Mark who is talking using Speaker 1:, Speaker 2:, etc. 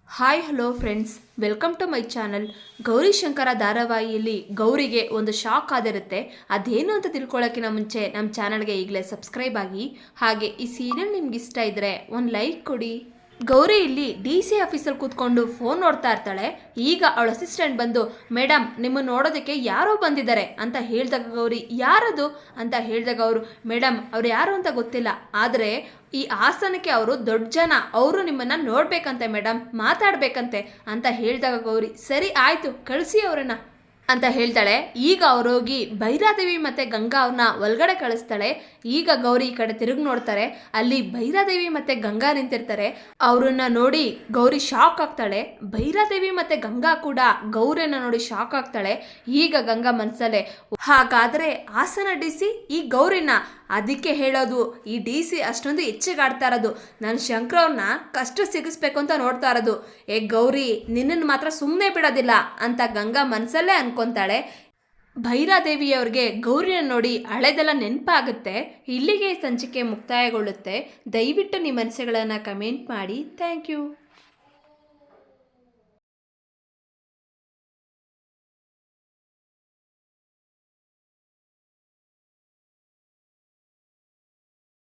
Speaker 1: Hi hello friends, welcome to my channel. Gauri Shankara ಧಾರಾವಾಹಿಯಲ್ಲಿ ಗೌರಿಗೆ ಒಂದು ಶಾಕ್ ಆಗಿರುತ್ತೆ. ಅದೇನು ಅಂತ ತಿಳ್ಕೊಳ್ಳೋಕ್ಕಿಂತ ಮುಂಚೆ ನಮ್ಮ ಚಾನಲ್ಗೆ ಈಗಲೇ ಸಬ್ಸ್ಕ್ರೈಬ್ ಆಗಿ, ಹಾಗೆ ಈ ಸೀರಿಯಲ್ ನಿಮ್ಗೆ ಇಷ್ಟ ಇದ್ದರೆ ಒಂದು ಲೈಕ್ ಕೊಡಿ. ಗೌರಿ ಇಲ್ಲಿ DC ಆಫೀಸಲ್ಲಿ ಕೂತ್ಕೊಂಡು ಫೋನ್ ನೋಡ್ತಾ ಇರ್ತಾಳೆ. ಈಗ ಅವಳ ಅಸಿಸ್ಟೆಂಟ್ ಬಂದು, ಮೇಡಮ್ ನಿಮ್ಮನ್ನು ನೋಡೋದಕ್ಕೆ ಯಾರೋ ಬಂದಿದ್ದಾರೆ ಅಂತ ಹೇಳಿದಾಗ ಗೌರಿ ಯಾರದು ಅಂತ ಹೇಳಿದಾಗ ಅವರು, ಮೇಡಮ್ ಅವ್ರು ಯಾರು ಅಂತ ಗೊತ್ತಿಲ್ಲ, ಆದರೆ ಈ ಆಸನಕ್ಕೆ ಅವರು ದೊಡ್ಡ ಜನ, ಅವರು ನಿಮ್ಮನ್ನು ನೋಡ್ಬೇಕಂತೆ ಮೇಡಮ್, ಮಾತಾಡಬೇಕಂತೆ ಅಂತ ಹೇಳಿದಾಗ ಗೌರಿ ಸರಿ ಆಯಿತು ಕಳಿಸಿ ಅವರನ್ನ ಅಂತ ಹೇಳ್ತಾಳೆ. ಈಗ ಅವ್ರೋಗಿ ಭೈರಾದೇವಿ ಮತ್ತು ಗಂಗಾ ಅವ್ರನ್ನ ಒಳಗಡೆ ಕಳಿಸ್ತಾಳೆ. ಈಗ ಗೌರಿ ಈ ಕಡೆ ತಿರುಗಿ ನೋಡ್ತಾರೆ. ಅಲ್ಲಿ ಭೈರಾದೇವಿ ಮತ್ತು ಗಂಗಾ ನಿಂತಿರ್ತಾರೆ. ಅವ್ರನ್ನ ನೋಡಿ ಗೌರಿ ಶಾಕ್ ಆಗ್ತಾಳೆ. ಭೈರಾದೇವಿ ಮತ್ತು ಗಂಗಾ ಕೂಡ ಗೌರಿಯನ್ನ ನೋಡಿ ಶಾಕ್ ಆಗ್ತಾಳೆ. ಈಗ ಗಂಗಾ ಮನಸ್ಸಲ್ಲೇ, ಹಾಗಾದರೆ ಹಾಸನ DC ಈ ಗೌರಿನ, ಅದಕ್ಕೆ ಹೇಳೋದು ಈ DC ಅಷ್ಟೊಂದು ಹೆಚ್ಚಿಗಾಡ್ತಾ ಇರೋದು, ನಾನು ಶಂಕರವ್ರನ್ನ ಕಷ್ಟ ಸಿಗಿಸ್ಬೇಕು ಅಂತ ನೋಡ್ತಾ ಇರೋದು. ಏ ಗೌರಿ, ನಿನ್ನನ್ನು ಮಾತ್ರ ಸುಮ್ಮನೆ ಬಿಡೋದಿಲ್ಲ ಅಂತ ಗಂಗಾ ಮನಸ್ಸಲ್ಲೇ ಅನ್ಕೊತಾಳೆ. ಭೈರಾದೇವಿಯವ್ರಿಗೆ ಗೌರಿನ ನೋಡಿ ಹಳೆದೆಲ್ಲ ನೆನಪಾಗುತ್ತೆ. ಇಲ್ಲಿಗೆ ಸಂಚಿಕೆ ಮುಕ್ತಾಯಗೊಳ್ಳುತ್ತೆ. ದಯವಿಟ್ಟು ನಿಮ್ಮ ಅನಿಸಿಕೆಗಳನ್ನು ಕಮೆಂಟ್ ಮಾಡಿ. Thank you.